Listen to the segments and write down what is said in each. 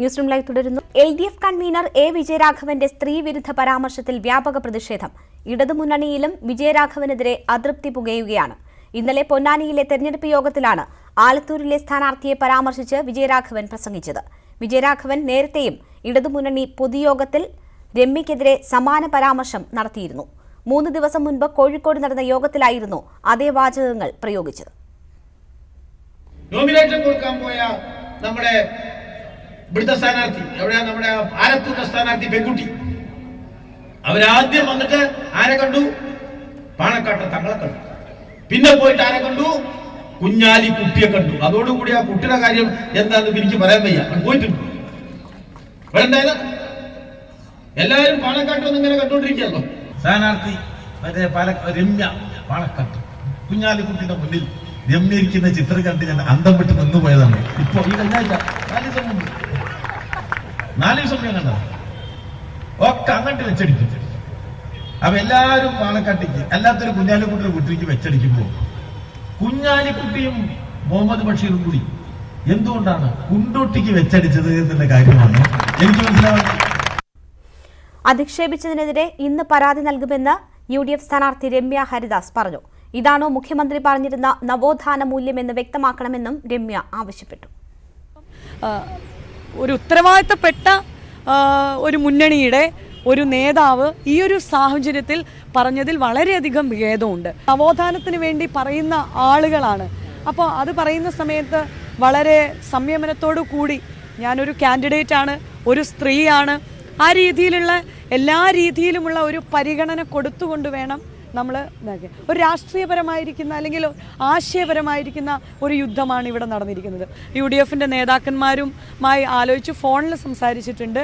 News room live തുടരുന്നു. LDF convener A. വിജയരാഘവന്റെ സ്ത്രീവിരുദ്ധ പരാമർശത്തിൽ വ്യാപക പ്രതിഷേധം. ഇടതുമുന്നണിയിലും വിജയരാഘവനെതിരെ അതൃപ്തി പുകയുകയാണ്. ഇന്നലെ പൊന്നാനിയിലെ തെരഞ്ഞെടുപ്പ് യോഗത്തിലാണ് ആലത്തൂരിലെ സ്ഥാനാർത്ഥിയെ പരാമർശിച്ച് വിജയരാഘവൻ പ്രസംഗിച്ചത്. വിജയരാഘവൻ നേരത്തെയും ഇടതുമുന്നണി പൊതുയോഗത്തിൽ രമ്യക്കെതിരെ സമാന പരാമർശം നടത്തിയിരുന്നു. 3 ദിവസം മുൻപ് കോഴിക്കോട് നടന്ന യോഗത്തിലായിരുന്നു അതേ വാചകങ്ങൾ പ്രയോഗിച്ചത്. നോമിനേഷൻ കൊടുക്കാൻ പോയ നമ്മുടെ ഇവിടുത്തെ സ്ഥാനാർത്ഥി എവിടെയാ, നമ്മുടെ ആലത്തൂരിലെ സ്ഥാനാർത്ഥി പെൺകുട്ടി, അവരാദ്യം വന്നിട്ട് ആരെ കണ്ടു? പാണക്കാട്ടെ തങ്ങളെ കണ്ടു. പിന്നെ പോയിട്ട് ആരെ കണ്ടു? കുഞ്ഞാലി കുട്ടിയെ കണ്ടു. അതോടുകൂടി ആ കുട്ടിയുടെ കാര്യം എന്താണെന്ന് എനിക്ക് പറയാൻ വയ്യ. പോയിട്ടുണ്ട്. ഇവിടെ എന്തായാലും എല്ലാവരും പാണക്കാട്ടൊന്നും ഇങ്ങനെ കണ്ടുകൊണ്ടിരിക്കുകയല്ലോ. സ്ഥാനാർത്ഥി മറ്റേ രമ്യ പാണക്കാട്ട് കുഞ്ഞാലിക്കുട്ടിയുടെ മുന്നിൽ രമ്യരിക്കുന്ന ചിത്രം കണ്ട് ഞാൻ അന്തം വിട്ട് നിന്നുപോയതാണ്. ഇപ്പൊ ഈ കഴിഞ്ഞാഴ്ച 4 ദിവസം മുമ്പ് 4 ദിവസം ഞാൻ കണ്ടത് ഒക്കെ അങ്ങോട്ട് വെച്ചടിക്കും. അപ്പൊ എല്ലാവരും പാണക്കാട്ടേക്ക് അല്ലാത്തൊരു കുഞ്ഞാലിക്കുട്ടിയുടെ വീട്ടിലേക്ക് വെച്ചടിക്കുമ്പോ കുഞ്ഞാലിക്കുട്ടിയും മുഹമ്മദ് ബഷീറും കൂടി എന്തുകൊണ്ടാണ് കുണ്ടോട്ടിക്ക് വെച്ചടിച്ചത് എന്നുള്ള കാര്യമാണ് എനിക്ക് മനസ്സിലാവുന്നത്. അധിക്ഷേപിച്ചതിനെതിരെ ഇന്ന് പരാതി നൽകുമെന്ന് UDF സ്ഥാനാർത്ഥി രമ്യ ഹരിദാസ് പറഞ്ഞു. ഇതാണോ മുഖ്യമന്ത്രി പറഞ്ഞിരുന്ന നവോത്ഥാന മൂല്യമെന്ന് വ്യക്തമാക്കണമെന്നും രമ്യ ആവശ്യപ്പെട്ടു. ഒരു ഉത്തരവാദിത്തപ്പെട്ട ഒരു മുന്നണിയുടെ ഒരു നേതാവ് ഈ ഒരു സാഹചര്യത്തിൽ പറഞ്ഞതിൽ വളരെയധികം ഭേദമുണ്ട്. നവോത്ഥാനത്തിന് വേണ്ടി പറയുന്ന ആളുകളാണ്. അപ്പോൾ അത് പറയുന്ന സമയത്ത് വളരെ സംയമനത്തോടു കൂടി, ഞാനൊരു കാൻഡിഡേറ്റ് ആണ്, ഒരു സ്ത്രീയാണ്, ആ രീതിയിലുള്ള എല്ലാ രീതിയിലുമുള്ള ഒരു പരിഗണന കൊടുത്തുകൊണ്ട് വേണം നമ്മൾ ഒരു രാഷ്ട്രീയപരമായിരിക്കുന്ന അല്ലെങ്കിൽ ആശയപരമായിരിക്കുന്ന ഒരു യുദ്ധമാണ് ഇവിടെ നടന്നിരിക്കുന്നത്. UDFന്റെ നേതാക്കന്മാരുമായി ആലോചിച്ച് ഫോണിൽ സംസാരിച്ചിട്ടുണ്ട്.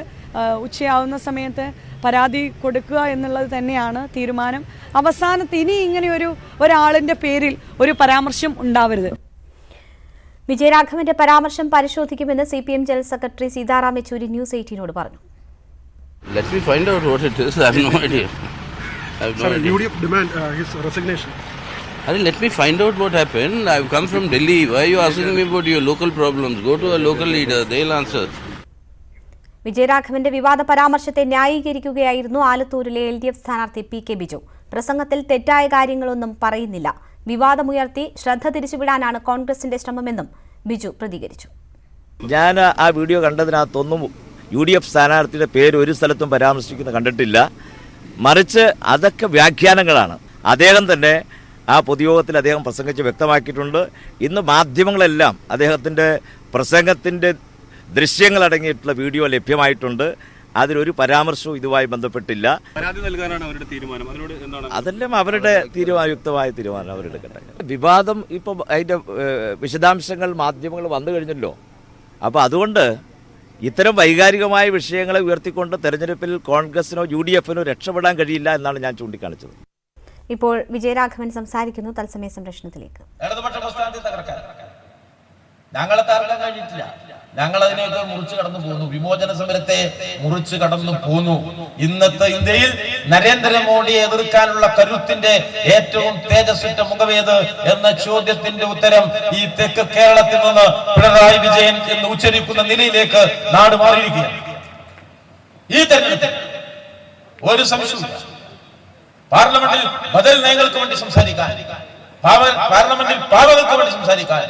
ഉച്ചയാവുന്ന സമയത്ത് പരാതി കൊടുക്കുക എന്നുള്ളത് തന്നെയാണ് തീരുമാനം. അവസാനത്ത് ഇനി ഇങ്ങനെ ഒരാളിന്റെ പേരിൽ ഒരു പരാമർശം ഉണ്ടാവരുത്. വിജയരാഘവന്റെ പരാമർശം പരിശോധിക്കുമെന്ന് CPM general secretary Sitaram Yechury news 18നോട് പറഞ്ഞു. Let me find out what it is. I have no idea. Sir, UDF demand his resignation. Let me find out what happened. I've come from Delhi. Why are you asking me about your local problems? Go to a local leader. They'll answer. വിജയരാഘവന്റെ വിവാദ പരാമർശത്തെ ന്യായീകരിക്കുകയായിരുന്നു ആലത്തൂരിലെ LDF സ്ഥാനാർത്ഥി PK Biju. പ്രസംഗത്തിൽ തെറ്റായ കാര്യങ്ങളൊന്നും പറയുന്നില്ല. വിവാദമുയർത്തി ശ്രദ്ധ തിരിച്ചുവിടാനാണ് കോൺഗ്രസിന്റെ ശ്രമമെന്നും ബിജു പ്രതികരിച്ചു. ഞാൻ ആ വീഡിയോ കണ്ടതിനകത്തൊന്നും UDF സ്ഥാനാർത്ഥിയുടെ പേര് ഒരു സ്ഥലത്തും പരാമർശിക്കുന്നത് കണ്ടിട്ടില്ല. മറിച്ച് അതൊക്കെ വ്യാഖ്യാനങ്ങളാണ്. അദ്ദേഹം തന്നെ ആ പൊതുയോഗത്തിൽ അദ്ദേഹം പ്രസംഗിച്ച് വ്യക്തമാക്കിയിട്ടുണ്ട്. ഇന്ന് മാധ്യമങ്ങളെല്ലാം അദ്ദേഹത്തിൻ്റെ പ്രസംഗത്തിൻ്റെ ദൃശ്യങ്ങളടങ്ങിയിട്ടുള്ള വീഡിയോ ലഭ്യമായിട്ടുണ്ട്. അതിലൊരു പരാമർശവും ഇതുമായി ബന്ധപ്പെട്ടില്ല. പരാതി നൽകാനാണ് അവരുടെ തീരുമാനം. അതിനോട് എന്താണ്? അതെല്ലാം അവരുടെ യുക്തമായ തീരുമാനം അവരെടുക്കട്ടെ. വിവാദം ഇപ്പോൾ അതിൻ്റെ വിശദാംശങ്ങൾ മാധ്യമങ്ങൾ വന്നു കഴിഞ്ഞല്ലോ. അപ്പോൾ അതുകൊണ്ട് ഇത്തരം വൈകാരികമായ വിഷയങ്ങളെ ഉയർത്തിക്കൊണ്ട് തെരഞ്ഞെടുപ്പിൽ കോൺഗ്രസിനോ UDFനോ രക്ഷപ്പെടാൻ കഴിയില്ല എന്നാണ് ഞാൻ ചൂണ്ടിക്കാണിച്ചത്. ഇപ്പോൾ വിജയരാഘവൻ സംസാരിക്കുന്നു. തത്സമയ സംരക്ഷണത്തിലേക്ക്. ഞങ്ങളെ തകർക്കാൻ കഴിഞ്ഞിട്ടില്ല. ഞങ്ങൾ അതിനെയൊക്കെ മുറിച്ചു കടന്നു പോന്നു. വിമോചന സമരത്തെ മുറിച്ചു കടന്നു പോന്നു. ഇന്നത്തെ ഇന്ത്യയിൽ നരേന്ദ്രമോദിയെ എതിർക്കാനുള്ള കരുത്തിന്റെ ഏറ്റവും തേജസ്സുറ്റ മുഖമേത് എന്ന ചോദ്യത്തിന്റെ ഉത്തരം ഈ തെക്ക് കേരളത്തിൽ നിന്ന് പിണറായി വിജയൻ എന്ന് ഉച്ചരിക്കുന്ന നിലയിലേക്ക് നാട് മാറിയിരിക്കുകയാണ്. ഈ തെരഞ്ഞെടുപ്പിൽ ഒരു സംശയവും പാർലമെന്റിൽ ബദൽ നയങ്ങൾക്ക് വേണ്ടി സംസാരിക്കാൻ, പാർലമെന്റിൽ പാവകൾക്ക് വേണ്ടി സംസാരിക്കാൻ,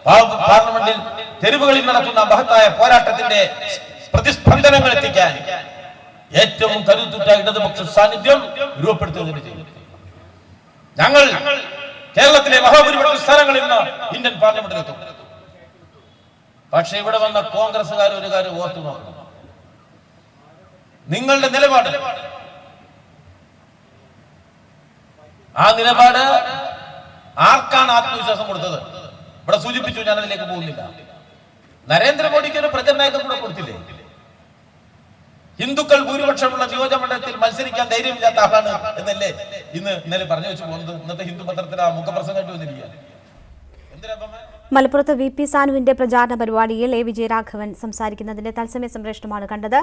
പാർലമെന്റിൽ തെരുവുകളിൽ നടക്കുന്ന മഹത്തായ പോരാട്ടത്തിന്റെ പ്രതിസ്പന്ദനങ്ങൾ എത്തിക്കാൻ ഏറ്റവും കരുത്തുറ്റ ഇടതുപക്ഷ സാന്നിധ്യം രൂപപ്പെടുത്തുന്നതിന് ചെയ്യും. ഞങ്ങൾ കേരളത്തിലെ മഹാഭൂരിപക്ഷ സ്ഥാനങ്ങളിൽ നിന്ന് ഇന്ത്യൻ പാർലമെന്റിലെത്തും. പക്ഷെ ഇവിടെ വന്ന കോൺഗ്രസുകാർ ഒരു കാര്യം ഓർത്തു നോക്കണം. നിങ്ങളുടെ നിലപാട്, ആ നിലപാട് ആർക്കാണ് ആത്മവിശ്വാസം കൊടുത്തത്? ഇവിടെ സൂചിപ്പിച്ചു, ഞാൻ അതിലേക്ക് പോകുന്നില്ല. നരേന്ദ്രമോദിക്ക് ഒരു പ്രചരണയക്കം കൂടെ കൊടുത്തില്ലേ? ഹിന്ദുക്കൾ ഭൂരിപക്ഷമുള്ള നിയോജകമണ്ഡലത്തിൽ മത്സരിക്കാൻ ധൈര്യമില്ലാത്ത ആളാണ് എന്നല്ലേ ഇന്നലെ പറഞ്ഞു വെച്ച് പോകുന്നത്. ഇന്നത്തെ ഹിന്ദു പത്രത്തിൽ ആ മുഖപ്രസംഗമായിട്ട് വന്നിരിക്കുക. മലപ്പുറത്ത് VP സാനുവിന്റെ പ്രചാരണ പരിപാടിയിൽ A. വിജയരാഘവൻ സംസാരിക്കുന്നതിന്റെ തത്സമയ സംപ്രേഷണമാണ് കണ്ടത്.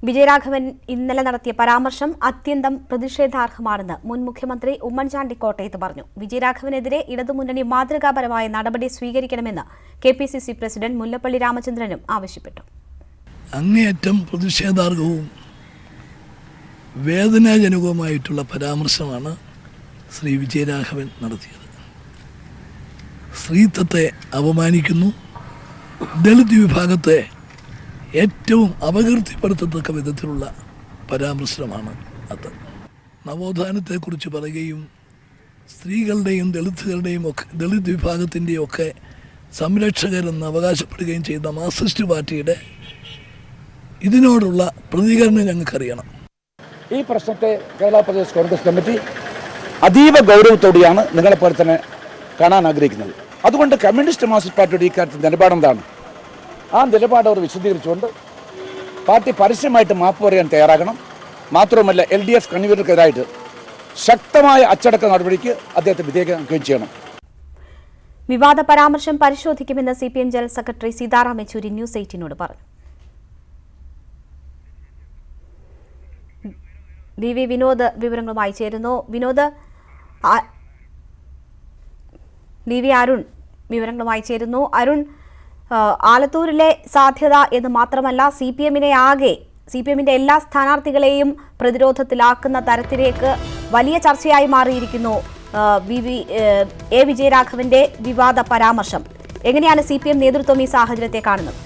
വിജയരാഘവൻ ഇന്നലെ നടത്തിയ പരാമർശം അത്യന്തം പ്രതിഷേധാർഹമാണെന്ന് മുൻ മുഖ്യമന്ത്രി ഉമ്മൻചാണ്ടി കോട്ടയത്ത് പറഞ്ഞു. വിജയരാഘവനെതിരെ ഇടതുമുന്നണി മാതൃകാപരമായ നടപടി സ്വീകരിക്കണമെന്ന് KPCC പ്രസിഡന്റ് മുല്ലപ്പള്ളി രാമചന്ദ്രനും ആവശ്യപ്പെട്ടു. അങ്ങേയറ്റം പ്രതിഷേധാർഹവും വേദനാജനകവുമായിട്ടുള്ള പരാമർശമാണ് ശ്രീ വിജയരാഘവൻ നടത്തിയത്. സ്ത്രീത്വത്തെ അപമാനിക്കുന്നു, ദളിത് വിഭാഗത്തെ ഏറ്റവും അപകീർത്തിപ്പെടുത്തത്തക്ക വിധത്തിലുള്ള പരാമർശമാണ് അത്. നവോത്ഥാനത്തെക്കുറിച്ച് പറയുകയും സ്ത്രീകളുടെയും ദളിതുകളുടെയും ഒക്കെ ദളിത് വിഭാഗത്തിൻ്റെയും ഒക്കെ സംരക്ഷകരെന്ന് അവകാശപ്പെടുകയും ചെയ്ത മാർക്സിസ്റ്റ് പാർട്ടിയുടെ ഇതിനോടുള്ള പ്രതികരണം ഞങ്ങൾക്കറിയണം. ഈ പ്രശ്നത്തെ കേരള പ്രദേശ് കോൺഗ്രസ് കമ്മിറ്റി അതീവ ഗൗരവത്തോടെയാണ് നിങ്ങളെപ്പോലെ തന്നെ കാണാൻ ആഗ്രഹിക്കുന്നത്. അതുകൊണ്ട് കമ്മ്യൂണിസ്റ്റ് മാർക്സിസ്റ്റ് പാർട്ടിയുടെ ഈ കാര്യത്തിൽ നിലപാടെന്താണ്? ആ നിലപാട് അവർ വിശദീകരിച്ചുകൊണ്ട് പാർട്ടി പരസ്യമായിട്ട് മാപ്പ് പറയാൻ തയ്യാറാകണം. മാത്രവുമല്ല LDF കൺവീനർക്കെതിരായിട്ട് ശക്തമായ അച്ചടക്ക നടപടിക്ക് അദ്ദേഹത്തെ വിധേയമാക്കുകയും ചെയ്യണം. വിവാദ പരാമർശം പരിശോധിക്കുമെന്ന് CPM general secretary Sitaram Yechury news 18നോട് പറഞ്ഞു. DV വിനോദ് വിവരങ്ങളുമായി ചേരുന്നു. വിനോദ്, DV അരുൺ വിവരങ്ങളുമായി ചേരുന്നു. അരുൺ, ആലത്തൂരിലെ സാധ്യത എന്ന് മാത്രമല്ല CPMന്റെ എല്ലാ സ്ഥാനാർത്ഥികളെയും പ്രതിരോധത്തിലാക്കുന്ന തരത്തിലേക്ക് വലിയ ചർച്ചയായി മാറിയിരിക്കുന്നു A വിജയരാഘവന്റെ വിവാദ പരാമർശം. എങ്ങനെയാണ് CPM നേതൃത്വം ഈ സാഹചര്യത്തെ കാണുന്നത്?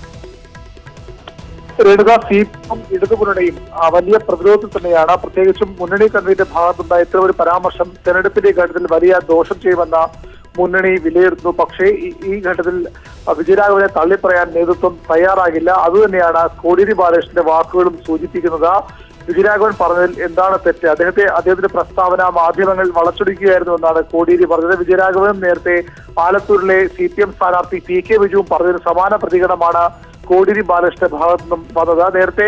രേണുക, CPM ഇടതുമുന്നണിയും വലിയ പ്രതിരോധത്തിൽ തന്നെയാണ്. പ്രത്യേകിച്ചും മുന്നണി കൺവീനറുടെ ഭാഗത്തുണ്ടായ ഇത്തരം ഒരു പരാമർശം തെരഞ്ഞെടുപ്പിന്റെ ഘട്ടത്തിൽ വലിയ ദോഷം ചെയ്യുമെന്ന മുന്നണി വിലയിരുത്തുന്നു. പക്ഷേ ഈ ഘട്ടത്തിൽ വിജയരാഘവനെ തള്ളിപ്പറയാൻ നേതൃത്വം തയ്യാറാകില്ല. അതുതന്നെയാണ് കോടിയേരി ബാലകൃഷ്ണന്റെ വാക്കുകളും സൂചിപ്പിക്കുന്നത്. വിജയരാഘവൻ പറഞ്ഞതിൽ എന്താണ് തെറ്റ്? അദ്ദേഹത്തിന്റെ പ്രസ്താവന മാധ്യമങ്ങൾ വളച്ചൊടിക്കുകയായിരുന്നു എന്നാണ് കോടിയേരി പറഞ്ഞത്. വിജയരാഘവനും നേരത്തെ ആലത്തൂരിലെ CPM സ്ഥാനാർത്ഥി PK ബിജുവും പറഞ്ഞതിന് സമാന പ്രതികരണമാണ് കോടിയേരി ബാലകൃഷ്ണന്റെ ഭാഗത്തു നിന്നും വന്നത്. നേരത്തെ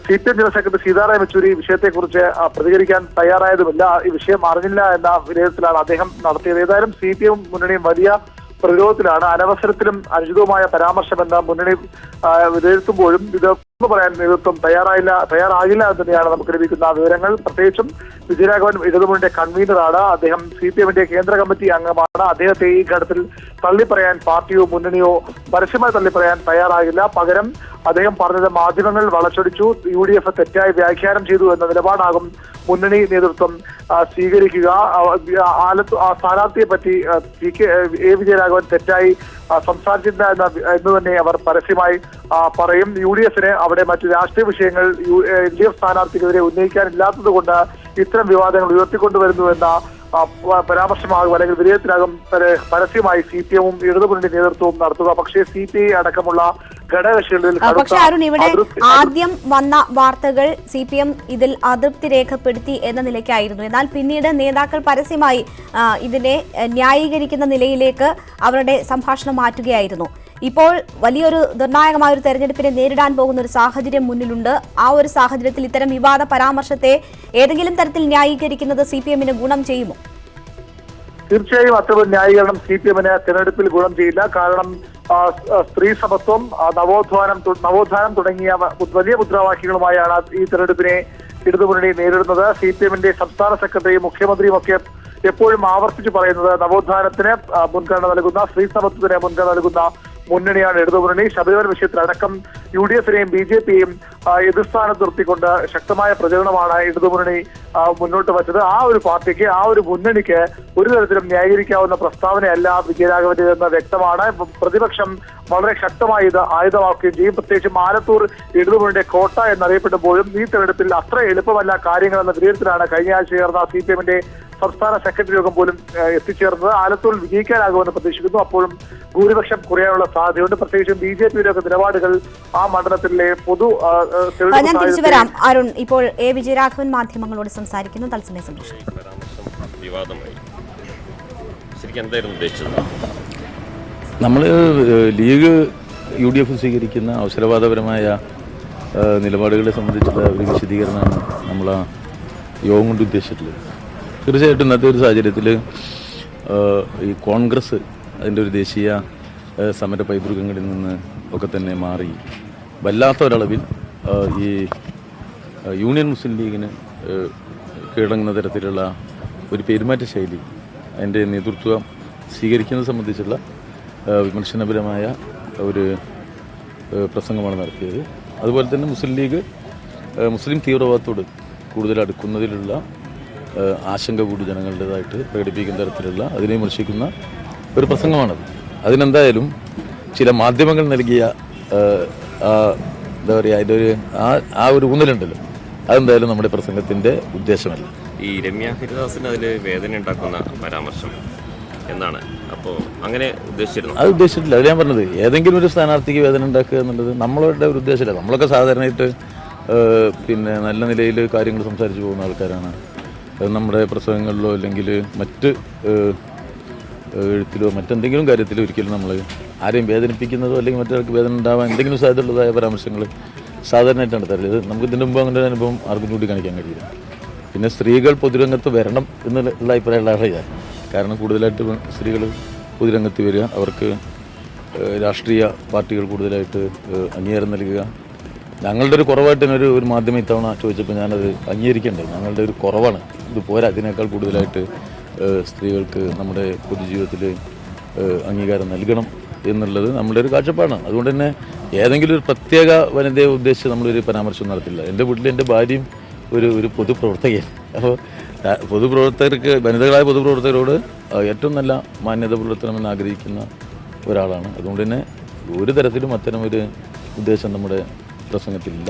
CPM general secretary Sitaram Yechury വിഷയത്തെക്കുറിച്ച് പ്രതികരിക്കാൻ തയ്യാറായതുമില്ല. ഈ വിഷയം അറിഞ്ഞില്ല എന്ന വിലയിരുത്തലാണ് അദ്ദേഹം നടത്തിയത്. ഏതായാലും CPM മുന്നണിയും വലിയ പ്രതിരോധത്തിലാണ്. അനവസരത്തിലും അനുചിതവുമായ പരാമർശമെന്ന് മുന്നണി വിലയിരുത്തുമ്പോഴും ഇത് പറയാൻ നേതൃത്വം തയ്യാറാകില്ല എന്ന് തന്നെയാണ് നമുക്ക് ലഭിക്കുന്ന വിവരങ്ങൾ. പ്രത്യേകിച്ചും വിജയരാഘവൻ ഇടതുമുന്നണിയുടെ കൺവീനറാണ്. അദ്ദേഹം CPMന്റെ കേന്ദ്ര കമ്മിറ്റി അംഗമാണ്. അദ്ദേഹത്തെ ഈ ഘട്ടത്തിൽ തള്ളിപ്പറയാൻ പാർട്ടിയോ മുന്നണിയോ പരസ്യമായി തള്ളിപ്പറയാൻ തയ്യാറാകില്ല. പകരം അദ്ദേഹം പറഞ്ഞത് മാധ്യമങ്ങൾ വളച്ചൊടിച്ചു, UDF തെറ്റായി വ്യാഖ്യാനം ചെയ്തു എന്ന നിലപാടാകും മുന്നണി നേതൃത്വം സ്വീകരിക്കുക. സ്ഥാനാർത്ഥിയെ പറ്റി A വിജയരാഘവൻ തെറ്റായി സംസാരിച്ചില്ല എന്ന് തന്നെ അവർ പരസ്യമായി പറയും. UDFന് അവിടെ മറ്റു രാഷ്ട്രീയ വിഷയങ്ങൾ LDF സ്ഥാനാർത്ഥിക്കെതിരെ ഉന്നയിക്കാനില്ലാത്തത് കൊണ്ട് ഇത്തരം വിവാദങ്ങൾ ഉയർത്തിക്കൊണ്ടുവരുന്നുവെന്ന പരാമർശമാകും അല്ലെങ്കിൽ വിധേയത്തിനാകും പരസ്യമായി CPMവും ഇടതുമുന്നണി നേതൃത്വവും നടത്തുക. പക്ഷേ CPI അടക്കമുള്ള ഘടകകക്ഷികളിൽ പക്ഷേ അരുൺ, ഇവിടെ ആദ്യം വന്ന വാർത്തകൾ CPM ഇതിൽ അതൃപ്തി രേഖപ്പെടുത്തി എന്ന നിലയ്ക്കായിരുന്നു. എന്നാൽ പിന്നീട് നേതാക്കൾ പരസ്യമായി ഇതിനെ ന്യായീകരിക്കുന്ന നിലയിലേക്ക് അവരുടെ സംഭാഷണം മാറ്റുകയായിരുന്നു. ഇപ്പോൾ വലിയൊരു നിർണായകമായ ഒരു തെരഞ്ഞെടുപ്പിനെ നേരിടാൻ പോകുന്ന ഒരു സാഹചര്യം മുന്നിലുണ്ട്. ആ ഒരു സാഹചര്യത്തിൽ ഇത്തരം വിവാദ പരാമർശത്തെ ഏതെങ്കിലും തരത്തിൽ ന്യായീകരിക്കുന്നത് CPMന് ഗുണം ചെയ്യുമോ? തീർച്ചയായും അത്തരം ന്യായീകരണം CPMന് തെരഞ്ഞെടുപ്പിൽ ഗുണം ചെയ്യില്ല. കാരണം സ്ത്രീ സമത്വം, നവോത്ഥാനം തുടങ്ങിയ വലിയ മുദ്രാവാക്യങ്ങളുമായാണ് ഈ തെരഞ്ഞെടുപ്പിനെ ഇടതുമുന്നണി നേരിടുന്നത്. CPMന്റെ സംസ്ഥാന സെക്രട്ടറിയും മുഖ്യമന്ത്രിയും ഒക്കെ എപ്പോഴും ആവർത്തിച്ചു പറയുന്നത് നവോത്ഥാനത്തിന് മുൻഗണന നൽകുന്ന, സ്ത്രീ സമത്വത്തിന് മുൻഗണന നൽകുന്ന മുന്നണിയാണ് ഇടതുമുന്നണി. ശബരിമല വിഷയത്തിലടക്കം UDFനെയും BJPയെയും എതിർസ്ഥാനത്ത് നിർത്തിക്കൊണ്ട് ശക്തമായ പ്രചരണമാണ് ഇടതുമുന്നണി മുന്നോട്ട് വച്ചത്. ആ ഒരു പാർട്ടിക്ക്, ആ ഒരു മുന്നണിക്ക് ഒരു തരത്തിലും ന്യായീകരിക്കാവുന്ന പ്രസ്താവനയല്ല വിജയരാഘവന്റേതെന്ന് വ്യക്തമാണ്. പ്രതിപക്ഷം വളരെ ശക്തമായി ഇത് ആയുധമാക്കുകയും ചെയ്യും. പ്രത്യേകിച്ചും ആലത്തൂർ ഇടതുമുന്നണിയുടെ കോട്ട എന്നറിയപ്പെടുമ്പോഴും ഈ തെരഞ്ഞെടുപ്പിൽ അത്ര എളുപ്പമല്ല കാര്യങ്ങളെന്ന വിലയിരുത്തലാണ് കഴിഞ്ഞ ആഴ്ച ചേർന്ന CPMന്റെ സംസ്ഥാന സെക്രട്ടറി യോഗം പോലും എത്തിച്ചേർന്നത്. ആലത്തൂരിൽ വിജയിക്കാനാകുമെന്ന് പ്രതീക്ഷിക്കുന്നു. അപ്പോഴും ഭൂരിപക്ഷം കുറയാനുള്ള സാധ്യതയുണ്ട്. പ്രത്യേകിച്ചും BJPയുടെ ഒക്കെ നിലപാടുകൾ ആ മണ്ഡലത്തിലെ ഞാൻ തിരിച്ചു വരാം. അരുൺ, ഇപ്പോൾ A വിജയരാഘവൻ മാധ്യമങ്ങളോട് സംസാരിക്കുന്നു. തത്സമയ സംരക്ഷണം. നമ്മൾ ലീഗ് UDF സ്വീകരിക്കുന്ന അവസരവാദപരമായ നിലപാടുകളെ സംബന്ധിച്ചുള്ള ഒരു വിശദീകരണമാണ് നമ്മൾ ആ യോഗം കൊണ്ട് ഉദ്ദേശിച്ചിട്ടുള്ളത്. തീർച്ചയായിട്ടും ഇന്നത്തെ ഒരു സാഹചര്യത്തിൽ ഈ കോൺഗ്രസ് അതിൻ്റെ ഒരു ദേശീയ സമര പൈതൃകങ്ങളിൽ നിന്ന് ഒക്കെ തന്നെ മാറി വല്ലാത്ത ഒരളവിൽ ഈ യൂണിയൻ മുസ്ലിം ലീഗിന് കീഴടങ്ങുന്ന തരത്തിലുള്ള ഒരു പെരുമാറ്റ ശൈലി അതിൻ്റെ നേതൃത്വം സ്വീകരിക്കുന്നത് സംബന്ധിച്ചുള്ള വിമർശനപരമായ ഒരു പ്രസംഗമാണ് നടത്തിയത്. അതുപോലെ തന്നെ മുസ്ലിം ലീഗ് മുസ്ലിം തീവ്രവാദത്തോട് കൂടുതൽ അടുക്കുന്നതിലുള്ള ആശങ്ക കൂടി ജനങ്ങളുടേതായിട്ട് പ്രകടിപ്പിക്കുന്ന തരത്തിലുള്ള അതിനെ വിമർശിക്കുന്ന ഒരു പ്രസംഗമാണത്. അതിനെന്തായാലും ചില മാധ്യമങ്ങൾ നൽകിയ എന്താ പറയുക അതിൻ്റെ ഒരു ഊന്നലുണ്ടല്ലോ, അതെന്തായാലും നമ്മുടെ പ്രസംഗത്തിൻ്റെ ഉദ്ദേശമല്ല. ഈ രമ്യ ഹരിദാസിന് അതിൽ വേദന ഉണ്ടാക്കുന്ന പരാമർശം എന്നാണ്, അപ്പോൾ അങ്ങനെ ഉദ്ദേശിച്ചിരുന്നു? അത് ഉദ്ദേശിച്ചിട്ടില്ല. അത് ഞാൻ പറഞ്ഞത് ഏതെങ്കിലും ഒരു സ്ഥാനാർത്ഥിക്ക് വേദന ഉണ്ടാക്കുക എന്നുള്ളത് നമ്മളുടെ ഒരു ഉദ്ദേശമില്ല. നമ്മളൊക്കെ സാധാരണയായിട്ട് പിന്നെ നല്ല നിലയിൽ കാര്യങ്ങൾ സംസാരിച്ച് പോകുന്ന ആൾക്കാരാണ്. നമ്മുടെ പ്രസംഗങ്ങളിലോ അല്ലെങ്കിൽ മറ്റ് എഴുത്തിലോ മറ്റെന്തെങ്കിലും കാര്യത്തിലോ ഒരിക്കലും നമ്മൾ ആരെയും വേദനിപ്പിക്കുന്നതോ അല്ലെങ്കിൽ മറ്റൊരാൾക്ക് വേദന ഉണ്ടാവാൻ എന്തെങ്കിലും സാധ്യതയുള്ളതായ പരാമർശങ്ങൾ സാധാരണയായിട്ടാണ് തരല്. നമുക്ക് ഇതിൻ്റെ മുമ്പ് അങ്ങനെ ഒരു അനുഭവം ആർക്കും ചൂണ്ടിക്കാണിക്കാൻ കഴിയില്ല. പിന്നെ സ്ത്രീകൾ പൊതുരംഗത്ത് വരണം എന്നുള്ള അഭിപ്രായമുള്ള ആളാണ് ഞാൻ. കാരണം കൂടുതലായിട്ട് സ്ത്രീകൾ പൊതുരംഗത്ത് വരിക, അവർക്ക് രാഷ്ട്രീയ പാർട്ടികൾ കൂടുതലായിട്ട് അംഗീകാരം നൽകുക. ഞങ്ങളുടെ ഒരു കുറവായിട്ട് തന്നെ ഒരു മാധ്യമം ഇത്തവണ ചോദിച്ചപ്പോൾ ഞാനത് അംഗീകരിക്കേണ്ടത് ഞങ്ങളുടെ ഒരു കുറവാണ്. ഇത് പോരാ, അതിനേക്കാൾ കൂടുതലായിട്ട് സ്ത്രീകൾക്ക് നമ്മുടെ പൊതുജീവിതത്തിൽ അംഗീകാരം നൽകണം എന്നുള്ളത് നമ്മുടെ ഒരു കാഴ്ചപ്പാടാണ്. അതുകൊണ്ട് തന്നെ ഏതെങ്കിലും ഒരു പ്രത്യേക വനിതയെ ഉദ്ദേശിച്ച് നമ്മളൊരു പരാമർശം നടത്തില്ല. എൻ്റെ വീട്ടിൽ എൻ്റെ ഭാര്യയും ഒരു പൊതുപ്രവർത്തകയാണ്. അപ്പോൾ പൊതുപ്രവർത്തകർക്ക്, വനിതകളായ പൊതുപ്രവർത്തകരോട് ഏറ്റവും നല്ല മാന്യത പുലർത്തണമെന്ന് ആഗ്രഹിക്കുന്ന ഒരാളാണ്. അതുകൊണ്ട് തന്നെ ഒരു തരത്തിലും അത്തരം ഒരു ഉദ്ദേശം നമ്മുടെ പ്രസംഗത്തിലില്ല.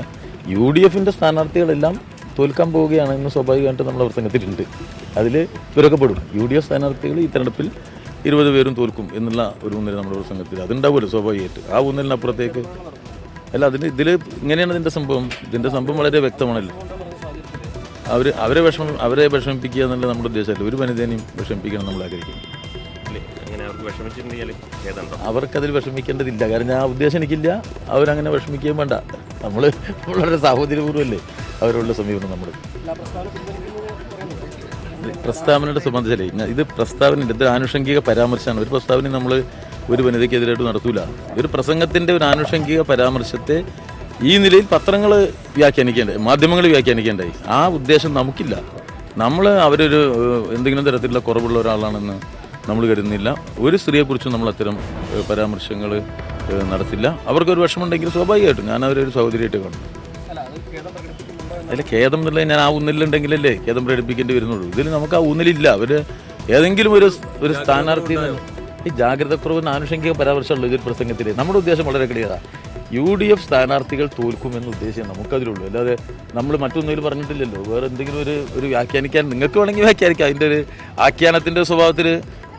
UDF സ്ഥാനാർത്ഥികളെല്ലാം തോൽക്കാൻ പോവുകയാണ് എന്ന് സ്വാഭാവികമായിട്ട് നമ്മുടെ പ്രസംഗത്തിലുണ്ട്. അതിൽ ഇവരൊക്കെ പെടും. UDF സ്ഥാനാർത്ഥികൾ ഈ തെരഞ്ഞെടുപ്പിൽ 20 പേരും തോൽക്കും എന്നുള്ള ഒരു ഊന്നൽ നമ്മുടെ പ്രസംഗത്തിൽ അതുണ്ടാവുമല്ലോ സ്വാഭാവികമായിട്ട്. ആ ഊന്നലിനപ്പുറത്തേക്ക് അല്ല. ഇങ്ങനെയാണ് ഇതിൻ്റെ സംഭവം വളരെ വ്യക്തമാണല്ലോ. അവരെ വിഷമിപ്പിക്കുക എന്നുള്ളത് നമ്മുടെ ഉദ്ദേശമല്ല. ഒരു വനിതേനെയും വിഷമിപ്പിക്കണം നമ്മൾ ആഗ്രഹിക്കുന്നു. അവർക്കതിൽ വിഷമിക്കേണ്ടതില്ല. കാരണം ആ ഉദ്ദേശം എനിക്കില്ല. അവരങ്ങനെ വിഷമിക്കുകയും വേണ്ട. നമ്മൾ വളരെ സാഹോദര്യപൂർവ്വമല്ലേ അവരോടുള്ള സമീപനം. നമ്മൾ പ്രസ്താവനയുടെ സംബന്ധിച്ചല്ലേ ഇത് പ്രസ്താവന ഇത് ആനുഷംഗിക പരാമർശമാണ്. ഒരു പ്രസ്താവന നമ്മൾ ഒരു വനിതയ്ക്കെതിരായിട്ട് നടത്തൂല. ഒരു പ്രസംഗത്തിൻ്റെ ഒരു ആനുഷംഗിക പരാമർശത്തെ ഈ നിലയിൽ പത്രങ്ങൾ വ്യാഖ്യാനിക്കേണ്ടായി, മാധ്യമങ്ങൾ വ്യാഖ്യാനിക്കേണ്ടായി. ആ ഉദ്ദേശം നമുക്കില്ല. നമ്മൾ അവരൊരു എന്തെങ്കിലും തരത്തിലുള്ള കുറവുള്ള ഒരാളാണെന്ന് നമ്മൾ കരുതുന്നില്ല. ഒരു സ്ത്രീയെക്കുറിച്ചും നമ്മൾ അത്തരം പരാമർശങ്ങൾ നടത്തില്ല. അവർക്കൊരു വിഷമമുണ്ടെങ്കിൽ സ്വാഭാവികമായിട്ടും ഞാൻ അവരൊരു സഹോദരിയായിട്ട് കാണും. അതിൽ ഖേദം എന്നുള്ളത് ഞാൻ ആ ഊന്നലുണ്ടെങ്കിലല്ലേ ഖേദം പ്രകടിപ്പിക്കേണ്ടി വരുന്നുള്ളൂ. ഇതിൽ നമുക്ക് ആ ഊന്നലില്ല. അവർ ഏതെങ്കിലും ഒരു സ്ഥാനാർത്ഥി ഈ ജാഗ്രതക്കുറവിന് ആനുഷംഗിക പരാമർശമുള്ളൂ ഇതിൽ പ്രസംഗത്തിൽ. നമ്മുടെ ഉദ്ദേശം വളരെ ക്ലിയറാണ്. UDF സ്ഥാനാർത്ഥികൾ തോൽക്കുമെന്ന് ഉദ്ദേശം നമുക്കതിലുള്ളൂ. അല്ലാതെ നമ്മൾ മറ്റൊന്നിൽ പറഞ്ഞിട്ടില്ലല്ലോ. വേറെ എന്തെങ്കിലും ഒരു വ്യാഖ്യാനിക്കാൻ നിങ്ങൾക്ക് വേണമെങ്കിൽ വ്യാഖ്യാനിക്കാം. അതിൻ്റെ ഒരു ആഖ്യാനത്തിൻ്റെ സ്വഭാവത്തിൽ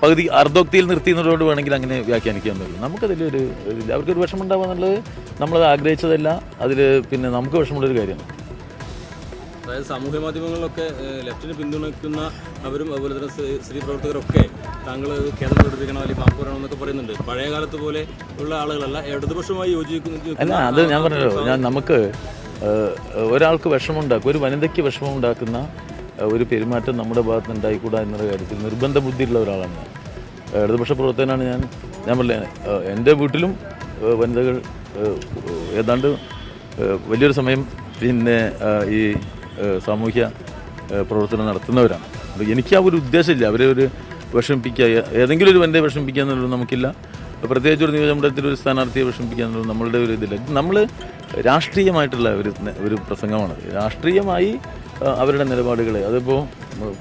പകുതി അർദ്ധോക്തിയിൽ നിർത്തിയതിനോട് വേണമെങ്കിൽ അങ്ങനെ വ്യാഖ്യാനിക്കാൻ പറ്റും. നമുക്കതിലൊരു അവർക്കൊരു വിഷമം ഉണ്ടാവുക എന്നുള്ളത് നമ്മളത് ആഗ്രഹിച്ചതല്ല. അതിൽ പിന്നെ നമുക്ക് വിഷമമുള്ളൊരു കാര്യമാണ്. അതായത് സാമൂഹ്യ മാധ്യമങ്ങളിലൊക്കെ ലെഫ്റ്റിനെ പിന്തുണയ്ക്കുന്ന അവരും അതുപോലെ തന്നെ സ്ത്രീ പ്രവർത്തകരൊക്കെ താങ്കൾ കേന്ദ്രം പ്രകടിപ്പിക്കണം അല്ലെങ്കിൽ മാപ്പ് പറയണം എന്നൊക്കെ പറയുന്നുണ്ട്. പഴയ കാലത്ത് പോലെ ഉള്ള ആളുകളല്ല, ഇടതുപക്ഷമായി യോജിക്കുന്നു. അല്ല, അത് ഞാൻ പറഞ്ഞല്ലോ. നമുക്ക് ഒരാൾക്ക് വിഷമമുണ്ടാക്കും, ഒരു വനിതയ്ക്ക് വിഷമമുണ്ടാക്കുന്ന ഒരു പെരുമാറ്റം നമ്മുടെ ഭാഗത്ത് നിന്ന് ഉണ്ടായിക്കൂടാ എന്നുള്ള കാര്യത്തിൽ നിർബന്ധ ബുദ്ധിയുള്ള ഒരാളാണ് ഞാൻ. ഇടതുപക്ഷ പ്രവർത്തകനാണ് ഞാൻ പറഞ്ഞ എൻ്റെ വീട്ടിലും വനിതകൾ ഏതാണ്ട് വലിയൊരു സമയം പിന്നെ ഈ സാമൂഹ്യ പ്രവർത്തനം നടത്തുന്നവരാണ്. എനിക്ക് ആ ഒരു ഉദ്ദേശമില്ല അവരെ ഒരു വിഷമിപ്പിക്കുക, ഏതെങ്കിലും ഒരു വനിതയെ വിഷമിപ്പിക്കുക എന്നുള്ളത് നമുക്കില്ല. പ്രത്യേകിച്ച് ഒരു നിയോജകമണ്ഡലത്തിൽ ഒരു സ്ഥാനാർത്ഥിയെ വിഷമിപ്പിക്കുക എന്നുള്ളത് നമ്മളുടെ ഒരു ഇതില്ല. നമ്മൾ രാഷ്ട്രീയമായിട്ടുള്ള ഒരു പ്രസംഗമാണത്. രാഷ്ട്രീയമായി അവരുടെ നിലപാടുകളെ, അതിപ്പോൾ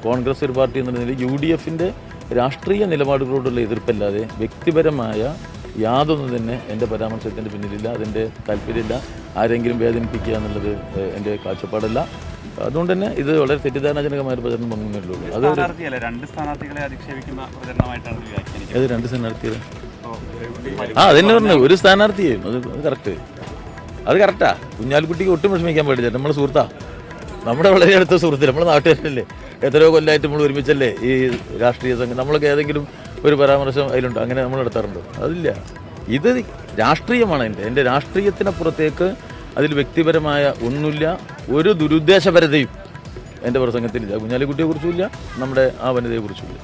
കോൺഗ്രസ് ഒരു പാർട്ടി എന്ന നിലയിൽ UDF രാഷ്ട്രീയ നിലപാടുകളോടുള്ള എതിർപ്പല്ലാതെ വ്യക്തിപരമായ യാതൊന്നും തന്നെ എൻ്റെ പരാമർശത്തിൻ്റെ പിന്നിലില്ല. അതിൻ്റെ താല്പര്യമില്ല. ആരെങ്കിലും വേദനിപ്പിക്കുക എന്നുള്ളത് എൻ്റെ കാഴ്ചപ്പാടല്ല. അതുകൊണ്ട് തന്നെ ഇത് വളരെ തെറ്റിദ്ധാരണജനകമായ ഒരു പ്രചരണം വന്നുള്ളൂ. അത് രണ്ട് സ്ഥാനാർത്ഥികളെ അധിക്ഷേപിക്കുന്ന പ്രചരണമായിട്ടാണ് അത് രണ്ട് സ്ഥാനാർത്ഥികൾ അതെന്നെ പറഞ്ഞു. ഒരു സ്ഥാനാർത്ഥിയെയും അത് കറക്റ്റാ. കുഞ്ഞാലിക്കുട്ടിക്ക് ഒട്ടും വിഷമിക്കാൻ പാടില്ല. നമ്മളെ സുഹൃത്താ, നമ്മുടെ വളരെ അടുത്ത സുഹൃത്ത്, നമ്മുടെ നാട്ടുകാരല്ലേ. എത്രയോ കൊല്ലമായിട്ട് നമ്മൾ ഒരുമിച്ചല്ലേ ഈ രാഷ്ട്രീയ സംഘം. നമ്മളൊക്കെ ഏതെങ്കിലും ഒരു പരാമർശം അതിലുണ്ടോ? അങ്ങനെ നമ്മൾ നടത്താറുണ്ടോ? അതില്ല. ഇത് രാഷ്ട്രീയമാണ്. എൻ്റെ രാഷ്ട്രീയത്തിനപ്പുറത്തേക്ക് അതിൽ വ്യക്തിപരമായ ഒന്നുമില്ല. ഒരു ദുരുദ്ദേശപരതയും എൻ്റെ പ്രസംഗത്തിലില്ല. കുഞ്ഞാലിക്കുട്ടിയെക്കുറിച്ചുമില്ല, നമ്മുടെ ആ വനിതയെക്കുറിച്ചുമില്ല.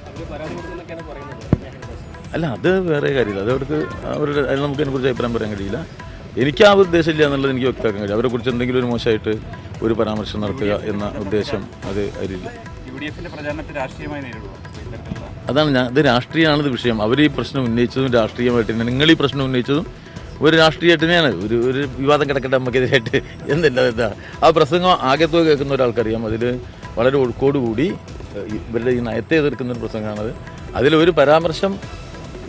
അല്ല, അത് വേറെ കാര്യമില്ല. അത് അവരുടെ നമുക്ക് അതിനെക്കുറിച്ച് അഭിപ്രായം പറയാൻ കഴിയില്ല. എനിക്ക് ആ ഉദ്ദേശമില്ല എന്നുള്ളത് എനിക്ക് വ്യക്തമാക്കാൻ കഴിയും. അവരെക്കുറിച്ച് എന്തെങ്കിലും ഒരു മോശമായിട്ട് ഒരു പരാമർശം നടത്തുക എന്ന ഉദ്ദേശം അത് അതിലില്ല. അതാണ് ഇത് രാഷ്ട്രീയമാണിത് വിഷയം. അവർ ഈ പ്രശ്നം ഉന്നയിച്ചതും രാഷ്ട്രീയമായിട്ട് തന്നെ, നിങ്ങൾ ഈ പ്രശ്നം ഉന്നയിച്ചതും ഒരു രാഷ്ട്രീയത്തിനെയാണ് ഒരു വിവാദം കിടക്കട്ടെ നമുക്കെതിരായിട്ട് എന്താ ആ പ്രസംഗം ആകെത്തുക കേൾക്കുന്ന ഒരാൾക്കറിയാം. അതിൽ വളരെ ഒഴുക്കോടുകൂടി ഇവരുടെ ഈ നയത്തെ എതിർക്കുന്ന ഒരു പ്രസംഗമാണത്. അതിലൊരു പരാമർശം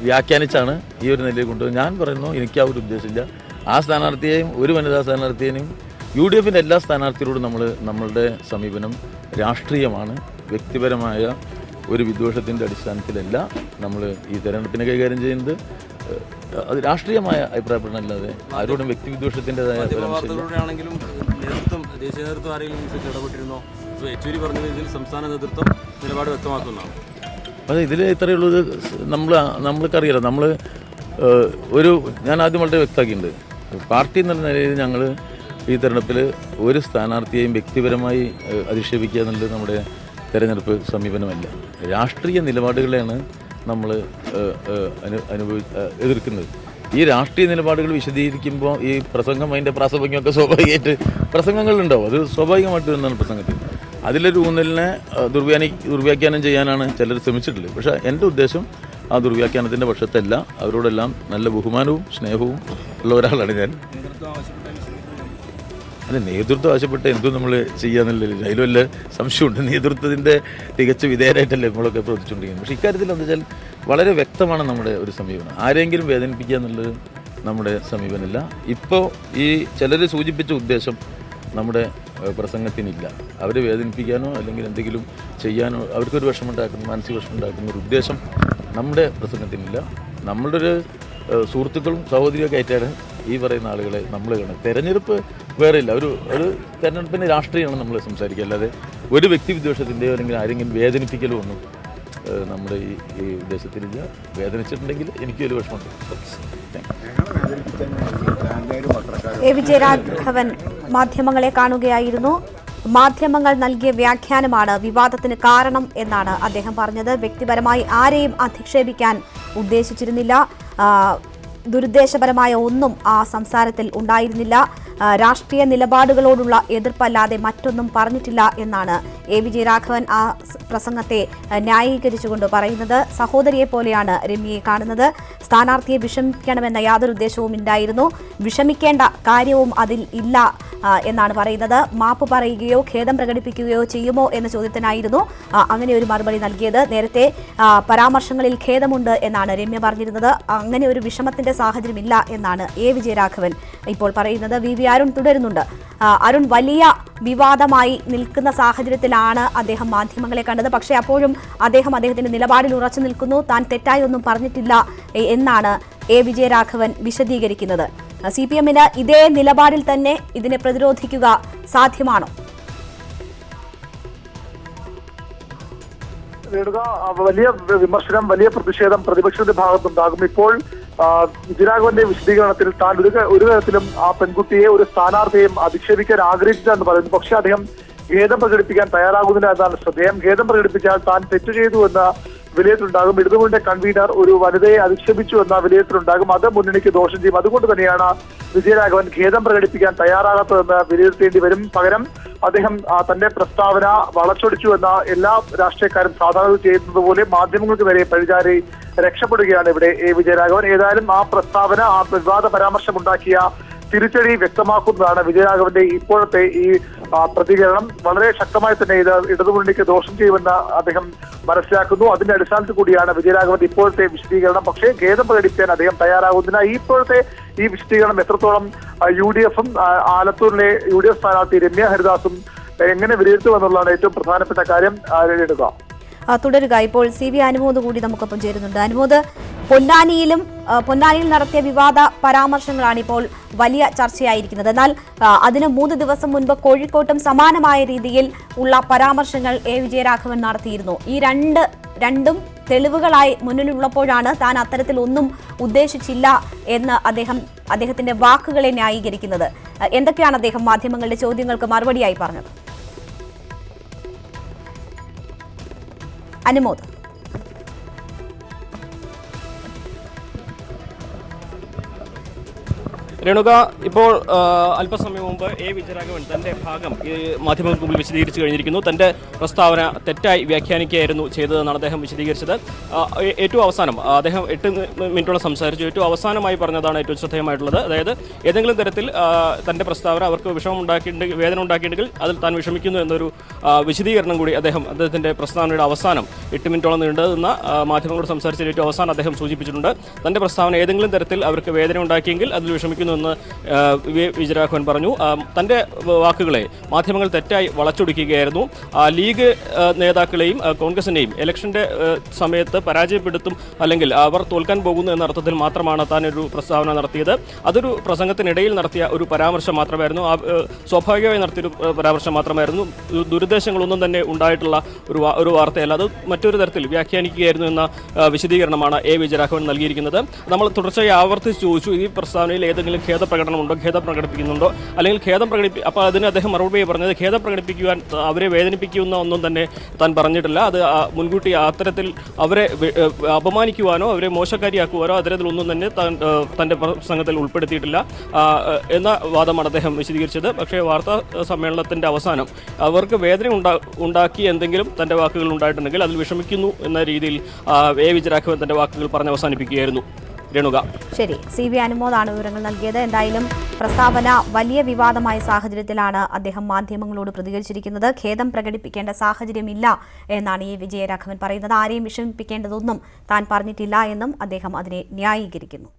വ്യാഖ്യാനിച്ചാണ് ഈ ഒരു നിലയിൽ കൊണ്ടുപോകുന്നത്. ഞാൻ പറയുന്നു, എനിക്ക് ആ ഒരു ഉദ്ദേശമില്ല. ആ സ്ഥാനാർത്ഥിയെയും ഒരു വനിതാ സ്ഥാനാർത്ഥിയെയും UDFൻ്റെ എല്ലാ സ്ഥാനാർത്ഥികളോടും നമ്മളുടെ സമീപനം രാഷ്ട്രീയമാണ്. വ്യക്തിപരമായ ഒരു വിദ്വേഷത്തിൻ്റെ അടിസ്ഥാനത്തിലല്ല നമ്മൾ ഈ തെരഞ്ഞെടുപ്പിനെ കൈകാര്യം ചെയ്യുന്നത്. അത് രാഷ്ട്രീയമായ അഭിപ്രായപ്പെടണമല്ലാതെ ആരോടും വ്യക്തിവിദ്വേഷത്തിൻ്റെതായ ആണെങ്കിലും നേതൃത്വം, ദേശീയ നേതൃത്വം ആരെങ്കിലും ഇടപെട്ടിരുന്നോ? യെച്ചൂരി പറഞ്ഞത് ഇതിൽ സംസ്ഥാന നേതൃത്വം നിലപാട് വ്യക്തമാക്കുന്നതാണ്. അതെ, ഇതിൽ ഇത്രയുള്ളത് നമ്മൾക്കറിയാലോ. ഞാൻ ആദ്യം വളരെ വ്യക്തമാക്കിയിട്ടുണ്ട്. പാർട്ടി എന്നുള്ള നിലയിൽ ഞങ്ങൾ ഈ തെരഞ്ഞെടുപ്പിൽ ഒരു സ്ഥാനാർത്ഥിയെയും വ്യക്തിപരമായി അധിക്ഷേപിക്കുക എന്നുള്ളത് നമ്മുടെ തെരഞ്ഞെടുപ്പ് സമീപനമല്ല. രാഷ്ട്രീയ നിലപാടുകളെയാണ് നമ്മൾ എതിർക്കുന്നത്. ഈ രാഷ്ട്രീയ നിലപാടുകൾ വിശദീകരിക്കുമ്പോൾ ഈ പ്രസംഗം, അതിൻ്റെ പ്രാസംഗികമൊക്കെ സ്വാഭാവികമായിട്ട് പ്രസംഗങ്ങളുണ്ടാവും. അത് സ്വാഭാവികമായിട്ട് വരുന്നതാണ് പ്രസംഗത്തിൽ. അതിലൊരു ഊന്നലിനെ ദുർവ്യാഖ്യാനം ചെയ്യാനാണ് ചിലർ ശ്രമിച്ചിട്ടുള്ളത്. പക്ഷേ എൻ്റെ ഉദ്ദേശം ആ ദുർവ്യാഖ്യാനത്തിൻ്റെ പക്ഷത്തല്ല. അവരോടെല്ലാം നല്ല ബഹുമാനവും സ്നേഹവും ഉള്ള ഒരാളാണ് ഞാൻ. അല്ല, നേതൃത്വം ആവശ്യപ്പെട്ട് എന്തും നമ്മൾ ചെയ്യാന്നുള്ളത് അതിൽ വല്ല സംശയമുണ്ട്. നേതൃത്വത്തിൻ്റെ തികച്ച വിധേയരായിട്ടല്ലേ നമ്മളൊക്കെ പ്രവർത്തിച്ചുകൊണ്ടിരിക്കുന്നത്. പക്ഷേ ഇക്കാര്യത്തിൽ എന്താ വെച്ചാൽ വളരെ വ്യക്തമാണ് നമ്മുടെ ഒരു സമീപനം. ആരെങ്കിലും വേദനിപ്പിക്കുക എന്നുള്ളത് നമ്മുടെ സമീപനമില്ല. ഇപ്പോൾ ഈ ചിലർ സൂചിപ്പിച്ച ഉദ്ദേശം നമ്മുടെ പ്രസംഗത്തിനില്ല. അവരെ വേദനിപ്പിക്കാനോ അല്ലെങ്കിൽ എന്തെങ്കിലും ചെയ്യാനോ അവർക്കൊരു മാനസിക വിഷമം ഉണ്ടാക്കുന്ന ഒരു ഉദ്ദേശം നമ്മുടെ പ്രസംഗത്തിനില്ല. നമ്മളുടെ ഒരു സുഹൃത്തുക്കളും സഹോദരിയൊക്കെ ആയിട്ടാണ് ഈ പറയുന്ന ആളുകളെ നമ്മൾ കാണുന്നത്. തെരഞ്ഞെടുപ്പ് വേറെയില്ല. ഒരു തെരഞ്ഞെടുപ്പിൻ്റെ രാഷ്ട്രീയമാണ് നമ്മൾ സംസാരിക്കുക. അല്ലാതെ ഒരു വ്യക്തി വിദ്വേഷത്തിൻ്റെയോ അല്ലെങ്കിൽ ആരെങ്കിലും വേദനിപ്പിക്കലോ ഒന്നും നമ്മുടെ ഈ ഉദ്ദേശത്തിലില്ല. വേദനിച്ചിട്ടുണ്ടെങ്കിൽ എനിക്കൊരു വിഷമമുണ്ട്. എ വിജയരാഘവൻ മാധ്യമങ്ങളെ കാണുകയായിരുന്നു. മാധ്യമങ്ങൾ നൽകിയ വ്യാഖ്യാനമാണ് വിവാദത്തിന് കാരണം എന്നാണ് അദ്ദേഹം പറഞ്ഞത്. വ്യക്തിപരമായി ആരെയും അധിക്ഷേപിക്കാൻ ഉദ്ദേശിച്ചിരുന്നില്ല. ദുരുദ്ദേശപരമായ ഒന്നും ആ സംസാരത്തിൽ ഉണ്ടായിരുന്നില്ല. രാഷ്ട്രീയ നിലപാടുകളോടുള്ള എതിർപ്പല്ലാതെ മറ്റൊന്നും പറഞ്ഞിട്ടില്ല എന്നാണ് എ വിജയരാഘവൻ ആ പ്രസംഗത്തെ ന്യായീകരിച്ചുകൊണ്ട് പറയുന്നത്. സഹോദരിയെ പോലെയാണ് രമ്യയെ കാണുന്നത്. സ്ഥാനാർത്ഥിയെ വിഷമിക്കണമെന്ന യാതൊരു ഉദ്ദേശവും ഉണ്ടായിരുന്നു. വിഷമിക്കേണ്ട കാര്യവും അതിൽ ഇല്ല എന്നാണ് പറയുന്നത്. മാപ്പ് പറയുകയോ ഖേദം പ്രകടിപ്പിക്കുകയോ ചെയ്യുമോ എന്ന ചോദ്യത്തിനായിരുന്നു അങ്ങനെ ഒരു മറുപടി നൽകിയത്. നേരത്തെ പരാമർശങ്ങളിൽ ഖേദമുണ്ട് എന്നാണ് രമ്യ പറഞ്ഞിരുന്നത്. അങ്ങനെ ഒരു വിഷമത്തിന്റെ സാഹചര്യമില്ല എന്നാണ് എ വിജയരാഘവൻ ഇപ്പോൾ പറയുന്നത്. വി അരുൺ തുടരുന്നുണ്ട്. അരുൺ, വലിയ വിവാദമായി നിൽക്കുന്ന സാഹചര്യത്തിലാണ് അദ്ദേഹം മാധ്യമങ്ങളെ കണ്ടത്. പക്ഷേ അപ്പോഴും അദ്ദേഹത്തിന്റെ നിലപാടിൽ ഉറച്ചു നിൽക്കുന്നു. താൻ തെറ്റായി ഒന്നും പറഞ്ഞിട്ടില്ല എന്നാണ് എ വിജയരാഘവൻ വിശദീകരിക്കുന്നത്. CPM-ന് ഇതേ നിലപാടിൽ തന്നെ ഇതിനെ പ്രതിരോധിക്കുക സാധ്യമാണോ? വലിയ വിമർശനം, വലിയ പ്രതിഷേധം പ്രതിപക്ഷത്തിന്റെ ഭാഗത്തുണ്ടാകും. ഇപ്പോൾ വിജയരാഘവന്റെ വിശദീകരണത്തിൽ താൻ ഒരു തരത്തിലും ആ പെൺകുട്ടിയെ, ഒരു സ്ഥാനാർത്ഥിയെയും അധിക്ഷേപിക്കാൻ ആഗ്രഹിച്ചില്ല എന്ന് പറയുന്നു. പക്ഷെ അദ്ദേഹം ഖേദം പ്രകടിപ്പിക്കാൻ തയ്യാറാകുന്നില്ല എന്നാണ് ശ്രദ്ധേയം. ഖേദം പ്രകടിപ്പിച്ചാൽ താൻ തെറ്റു ചെയ്തു എന്ന വിലയിരുത്തലുണ്ടാകും. ഇടതുമുന്നണിയുടെ കൺവീനർ ഒരു വനിതയെ അധിക്ഷേപിച്ചു എന്ന വിലയിരുത്തലുണ്ടാകും. അത് മുന്നണിക്ക് ദോഷം ചെയ്യും. അതുകൊണ്ട് തന്നെയാണ് വിജയരാഘവൻ ഖേദം പ്രകടിപ്പിക്കാൻ തയ്യാറാകാത്തതെന്ന് വിലയിരുത്തേണ്ടി വരും. പകരം അദ്ദേഹം തന്റെ പ്രസ്താവന വളച്ചൊടിച്ചു എന്ന എല്ലാ രാഷ്ട്രീയക്കാരും സാധാരണ ചെയ്യുന്നത് പോലെ മാധ്യമങ്ങൾക്ക് നേരെ പഴിചാരി രക്ഷപ്പെടുകയാണ് ഇവിടെ എ വിജയരാഘവൻ. ഏതായാലും ആ പ്രസ്താവന, ആ വിവാദ പരാമർശമുണ്ടാക്കിയ തിരിച്ചടി വ്യക്തമാക്കുന്നതാണ് വിജയരാഘവന്റെ ഇപ്പോഴത്തെ ഈ പ്രതികരണം. വളരെ ശക്തമായി തന്നെ ഇത് ഇടതുമുന്നണിക്ക് ദോഷം ചെയ്യുമെന്ന് അദ്ദേഹം മനസ്സിലാക്കുന്നു. അതിന്റെ അടിസ്ഥാനത്തിൽ കൂടിയാണ് വിജയരാഘവന്റെ ഇപ്പോഴത്തെ വിശദീകരണം. പക്ഷേ ഖേദം പ്രകടിപ്പിക്കാൻ അദ്ദേഹം തയ്യാറാകുന്നില്ല. ഇപ്പോഴത്തെ ഈ വിശദീകരണം എത്രത്തോളം UDF-ഉം ആലത്തൂരിലെ UDF സ്ഥാനാർത്ഥി രമ്യ ഹരിദാസും എങ്ങനെ വിലയിരുത്തുമെന്നുള്ളതാണ് ഏറ്റവും പ്രധാനപ്പെട്ട കാര്യം. എടുക്കുക തുടരുക. ഇപ്പോൾ CV അനുമോദ് കൂടി നമുക്കൊപ്പം ചേരുന്നുണ്ട്. അനുമോദ്, പൊന്നാനിയിൽ നടത്തിയ വിവാദ പരാമർശങ്ങളാണ് ഇപ്പോൾ വലിയ ചർച്ചയായിരിക്കുന്നത്. എന്നാൽ അതിന് 3 ദിവസം മുൻപ് കോഴിക്കോട്ടും സമാനമായ രീതിയിൽ ഉള്ള പരാമർശങ്ങൾ എ വിജയരാഘവൻ നടത്തിയിരുന്നു. ഈ രണ്ടും തെളിവുകളായി മുന്നിലുള്ളപ്പോഴാണ് താൻ അത്തരത്തിൽ ഒന്നും ഉദ്ദേശിച്ചില്ല എന്ന് അദ്ദേഹത്തിന്റെ വാക്കുകളെ ന്യായീകരിക്കുന്നത്. എന്തൊക്കെയാണ് അദ്ദേഹം മാധ്യമങ്ങളുടെ ചോദ്യങ്ങൾക്ക് മറുപടിയായി പറഞ്ഞത്? അനുമോദ്. രേണുക, ഇപ്പോൾ അല്പസമയം മുമ്പ് എ വിജയരാഘവൻ തന്റെ ഭാഗം മാധ്യമങ്ങൾക്ക് മുമ്പിൽ വിശദീകരിച്ചു കഴിഞ്ഞിരിക്കുന്നു. തന്റെ പ്രസ്താവന തെറ്റായി വ്യാഖ്യാനിക്കുകയായിരുന്നു ചെയ്തതെന്നാണ് അദ്ദേഹം വിശദീകരിച്ചത്. ഏറ്റവും അവസാനം അദ്ദേഹം 8 മിനിറ്റോളം സംസാരിച്ചു. ഏറ്റവും അവസാനമായി പറഞ്ഞതാണ് ഏറ്റവും ശ്രദ്ധേയമായിട്ടുള്ളത്. അതായത് ഏതെങ്കിലും തരത്തിൽ തന്റെ പ്രസ്താവന അവർക്ക് വിഷമം ഉണ്ടാക്കിയിട്ടുണ്ടെങ്കിൽ, വേദന ഉണ്ടാക്കിയിട്ടുണ്ടെങ്കിൽ അതിൽ താൻ വിഷമിക്കുന്നു എന്നൊരു വിശദീകരണം കൂടി അദ്ദേഹത്തിന്റെ പ്രസ്താവനയുടെ അവസാനം 8 മിനിറ്റോളം നീണ്ടുന്ന മാധ്യമങ്ങളോട് സംസാരിച്ച ഏറ്റവും അവസാനം അദ്ദേഹം സൂചിപ്പിച്ചിട്ടുണ്ട്. തന്റെ പ്രസ്താവന ഏതെങ്കിലും തരത്തിൽ അവർക്ക് വേദന ഉണ്ടാക്കിയെങ്കിൽ അതിൽ വിഷമിക്കുന്നു എന്ന് വിജയരാഘവൻ പറഞ്ഞു. തന്റെ വാക്കുകളെ മാധ്യമങ്ങൾ തെറ്റായി വളച്ചൊടിക്കുകയായിരുന്നു. ലീഗ് നേതാക്കളെയും കോൺഗ്രസിനെയും ഇലക്ഷന്റെ സമയത്ത് പരാജയപ്പെടുത്തും, അല്ലെങ്കിൽ അവർ തോൽക്കാൻ പോകുന്നു എന്ന അർത്ഥത്തിൽ മാത്രമാണ് താൻ ഒരു പ്രസ്താവന നടത്തിയത്. അതൊരു പ്രസംഗത്തിനിടയിൽ നടത്തിയ ഒരു പരാമർശം മാത്രമായിരുന്നു, സ്വാഭാവികമായി നടത്തിയൊരു പരാമർശം മാത്രമായിരുന്നു. ദുരുദ്ദേശങ്ങളൊന്നും തന്നെ ഉണ്ടായിട്ടുള്ള ഒരു വാർത്തയല്ല. അത് മറ്റൊരു തരത്തിൽ വ്യാഖ്യാനിക്കുകയായിരുന്നു എന്ന വിശദീകരണമാണ് എ വിജയരാഘവൻ നൽകിയിരിക്കുന്നത്. നമ്മൾ തുടർച്ചയായി ആവർത്തിച്ച് ചോദിച്ചു, ഈ പ്രസ്താവനയിൽ ഏതെങ്കിലും ഖേദപ്രകടനമുണ്ടോ, ഖേദം പ്രകടിപ്പിക്കുന്നുണ്ടോ, അല്ലെങ്കിൽ അപ്പോൾ അതിന് അദ്ദേഹം മറുപടി പറഞ്ഞത് ഖേദം പ്രകടിപ്പിക്കുവാൻ അവരെ വേദനിപ്പിക്കുന്ന ഒന്നും തന്നെ താൻ പറഞ്ഞിട്ടില്ല. അത് മുൻകൂട്ടി അത്തരത്തിൽ അവരെ അപമാനിക്കുവാനോ അവരെ മോശക്കാരിയാക്കുവാനോ അത്തരത്തിലൊന്നും തന്നെ തൻ്റെ പ്രസംഗത്തിൽ ഉൾപ്പെടുത്തിയിട്ടില്ല എന്ന വാദമാണ് അദ്ദേഹം വിശദീകരിച്ചത്. പക്ഷേ വാർത്താ സമ്മേളനത്തിൻ്റെ അവസാനം അവർക്ക് വേദന ഉണ്ടാക്കി എന്തെങ്കിലും തൻ്റെ വാക്കുകൾ ഉണ്ടായിട്ടുണ്ടെങ്കിൽ അതിൽ വിഷമിക്കുന്നു എന്ന രീതിയിൽ എ വിജയരാഘവൻ തൻ്റെ വാക്കുകൾ പറഞ്ഞ് അവസാനിപ്പിക്കുകയായിരുന്നു. രേണുക, ശരി. CV അനുമോദാണ് വിവരങ്ങൾ നൽകിയത്. എന്തായാലും പ്രസ്താവന വലിയ വിവാദമായ സാഹചര്യത്തിലാണ് അദ്ദേഹം മാധ്യമങ്ങളോട് പ്രതികരിച്ചിരിക്കുന്നത്. ഖേദം പ്രകടിപ്പിക്കേണ്ട സാഹചര്യമില്ല എന്നാണ് എ വിജയരാഘവൻ പറയുന്നത്. ആരെയും വിഷമിപ്പിക്കേണ്ടതൊന്നും താൻ പറഞ്ഞിട്ടില്ല എന്നും അദ്ദേഹം അതിനെ ന്യായീകരിക്കുന്നു.